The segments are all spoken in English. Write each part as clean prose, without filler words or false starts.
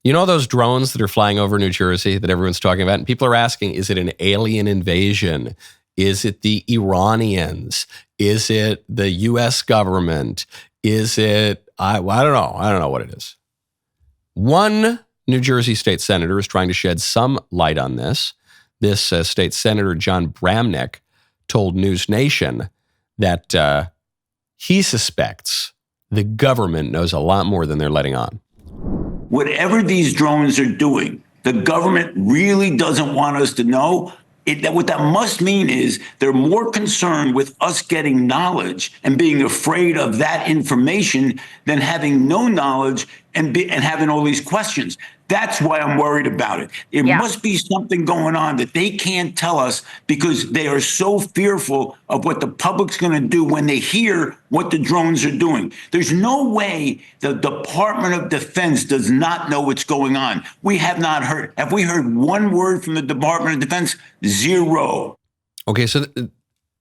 You know those drones that are flying over New Jersey that everyone's talking about? And people are asking, is it an alien invasion? Is it the Iranians? Is it the U.S. government? Is it, I don't know. I don't know what it is. One New Jersey state senator is trying to shed some light on this. This state senator, John Bramnick, told News Nation that he suspects the government knows a lot more than they're letting on. Whatever these drones are doing, the government really doesn't want us to know. What that must mean is they're more concerned with us getting knowledge and being afraid of that information than having no knowledge and having all these questions. That's why I'm worried about it. It must be something going on that they can't tell us because they are so fearful of what the public's going to do when they hear what the drones are doing. There's no way the Department of Defense does not know what's going on. We have not heard. Have we heard one word from the Department of Defense? Zero. Okay, so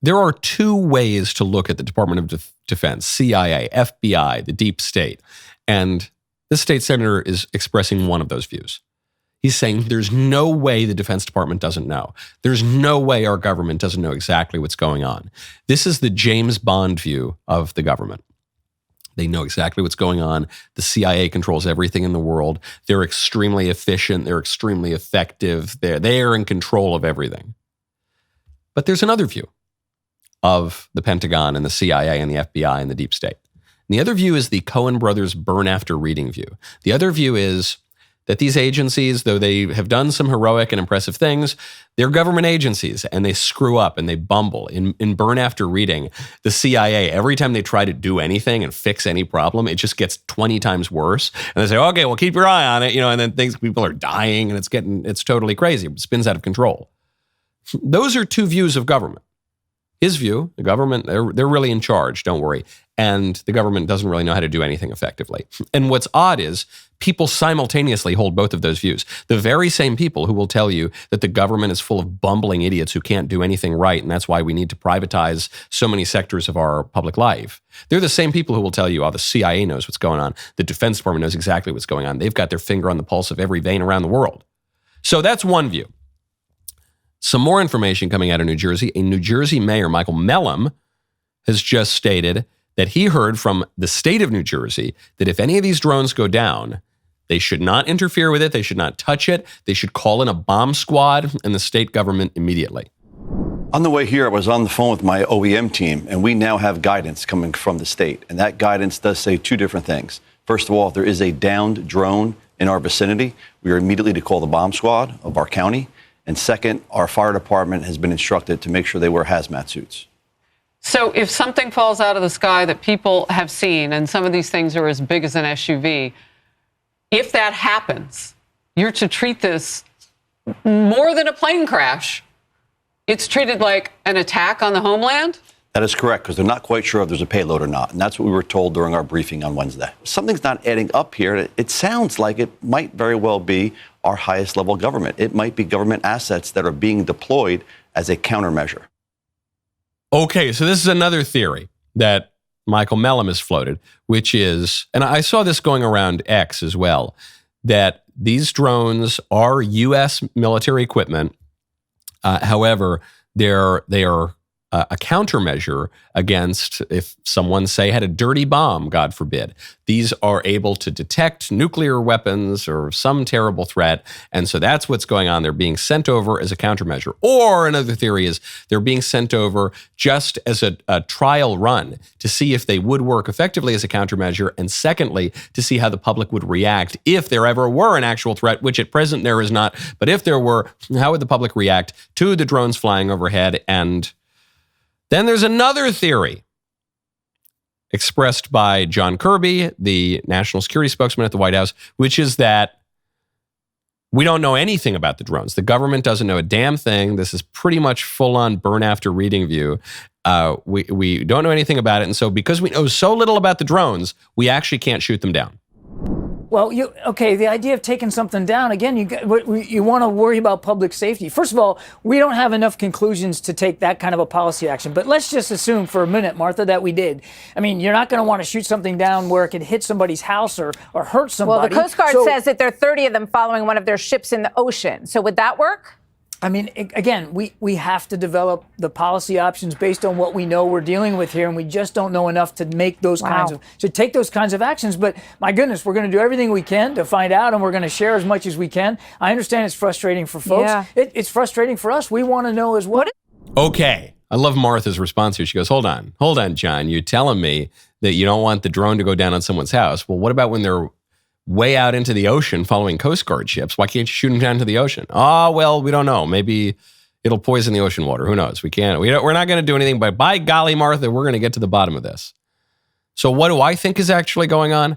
there are two ways to look at the Department of Defense, CIA, FBI, the deep state. And this state senator is expressing one of those views. He's saying there's no way the Defense Department doesn't know. There's no way our government doesn't know exactly what's going on. This is the James Bond view of the government. They know exactly what's going on. The CIA controls everything in the world. They're extremely efficient. They're extremely effective. They're in control of everything. But there's another view of the Pentagon and the CIA and the FBI and the deep state. And the other view is the Coen brothers burn after reading view. The other view is that these agencies, though they have done some heroic and impressive things, they're government agencies and they screw up and they bumble. In burn after reading, the CIA, every time they try to do anything and fix any problem, it just gets 20 times worse. And they say, okay, well, keep your eye on it, and then people are dying and it's totally crazy. It spins out of control. Those are two views of government. His view, the government, they're really in charge, don't worry. And the government doesn't really know how to do anything effectively. And what's odd is people simultaneously hold both of those views. The very same people who will tell you that the government is full of bumbling idiots who can't do anything right, and that's why we need to privatize so many sectors of our public life. They're the same people who will tell you, the CIA knows what's going on. The Defense Department knows exactly what's going on. They've got their finger on the pulse of every vein around the world. So that's one view. Some more information coming out of New Jersey. A New Jersey mayor, Michael Mellom, has just stated that he heard from the state of New Jersey that if any of these drones go down, they should not interfere with it. They should not touch it. They should call in a bomb squad and the state government immediately. On the way here, I was on the phone with my OEM team, and we now have guidance coming from the state. And that guidance does say two different things. First of all, if there is a downed drone in our vicinity, we are immediately to call the bomb squad of our county. And second, our fire department has been instructed to make sure they wear hazmat suits. So if something falls out of the sky that people have seen, and some of these things are as big as an SUV, if that happens, you're to treat this more than a plane crash. It's treated like an attack on the homeland? That is correct, because they're not quite sure if there's a payload or not. And that's what we were told during our briefing on Wednesday. Something's not adding up here. It sounds like it might very well be our highest level government. It might be government assets that are being deployed as a countermeasure. Okay, so this is another theory that Michael Mellom has floated, which is, and I saw this going around X as well, that these drones are U.S. military equipment. However, they are a countermeasure against if someone, say, had a dirty bomb, God forbid. These are able to detect nuclear weapons or some terrible threat. And so that's what's going on. They're being sent over as a countermeasure. Or another theory is they're being sent over just as a trial run to see if they would work effectively as a countermeasure. And secondly, to see how the public would react if there ever were an actual threat, which at present there is not. But if there were, how would the public react to the drones flying overhead? And then there's another theory expressed by John Kirby, the national security spokesman at the White House, which is that we don't know anything about the drones. The government doesn't know a damn thing. This is pretty much full-on burn after reading view. We don't know anything about it. And so because we know so little about the drones, we actually can't shoot them down. Well, the idea of taking something down, again, you want to worry about public safety. First of all, we don't have enough conclusions to take that kind of a policy action. But let's just assume for a minute, Martha, that we did. I mean, you're not going to want to shoot something down where it could hit somebody's house or hurt somebody. Well, the Coast Guard says that there are 30 of them following one of their ships in the ocean. So would that work? I mean, again, we have to develop the policy options based on what we know we're dealing with here, and we just don't know enough to make those take those kinds of actions. But my goodness, we're going to do everything we can to find out, and we're going to share as much as we can. I understand it's frustrating for folks. Yeah. It's frustrating for us. We want to know as well. Okay. I love Martha's response here. She goes, hold on, John. You're telling me that you don't want the drone to go down on someone's house. Well, what about when they're way out into the ocean following Coast Guard ships? Why can't you shoot them down to the ocean? Oh, well, we don't know. Maybe it'll poison the ocean water. Who knows? We're not going to do anything, but by golly, Martha, we're going to get to the bottom of this. So what do I think is actually going on?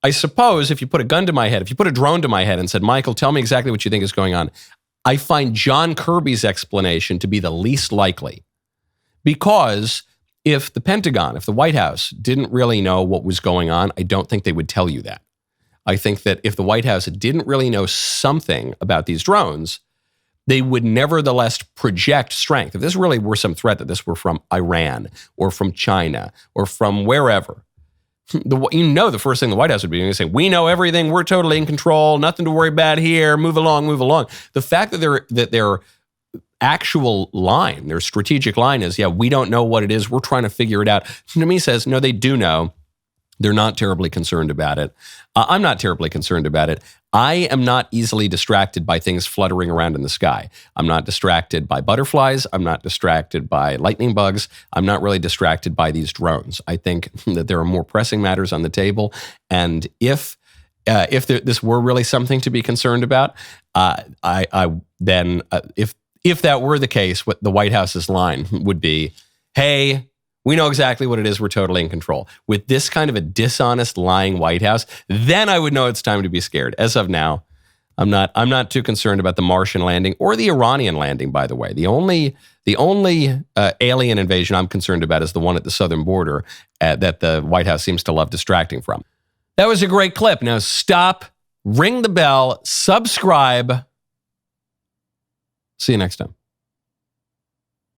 I suppose if you put a gun to my head, if you put a drone to my head and said, Michael, tell me exactly what you think is going on, I find John Kirby's explanation to be the least likely. Because if the Pentagon, if the White House didn't really know what was going on, I don't think they would tell you that. I think that if the White House didn't really know something about these drones, they would nevertheless project strength. If this really were some threat, that this were from Iran or from China or from wherever, the first thing the White House would be doing is saying, we know everything, we're totally in control, nothing to worry about here, move along. The fact that their actual line, their strategic line is, we don't know what it is, we're trying to figure it out, to me says, no, they do know. They're not terribly concerned about it. I'm not terribly concerned about it. I am not easily distracted by things fluttering around in the sky. I'm not distracted by butterflies. I'm not distracted by lightning bugs. I'm not really distracted by these drones. I think that there are more pressing matters on the table. And if this were really something to be concerned about, if that were the case, what the White House's line would be, hey, we know exactly what it is. We're totally in control. With this kind of a dishonest, lying White House, then I would know it's time to be scared. As of now, I'm not too concerned about the Martian landing or the Iranian landing, by the way. The only alien invasion I'm concerned about is the one at the southern border that the White House seems to love distracting from. That was a great clip. Now stop, ring the bell, subscribe. See you next time.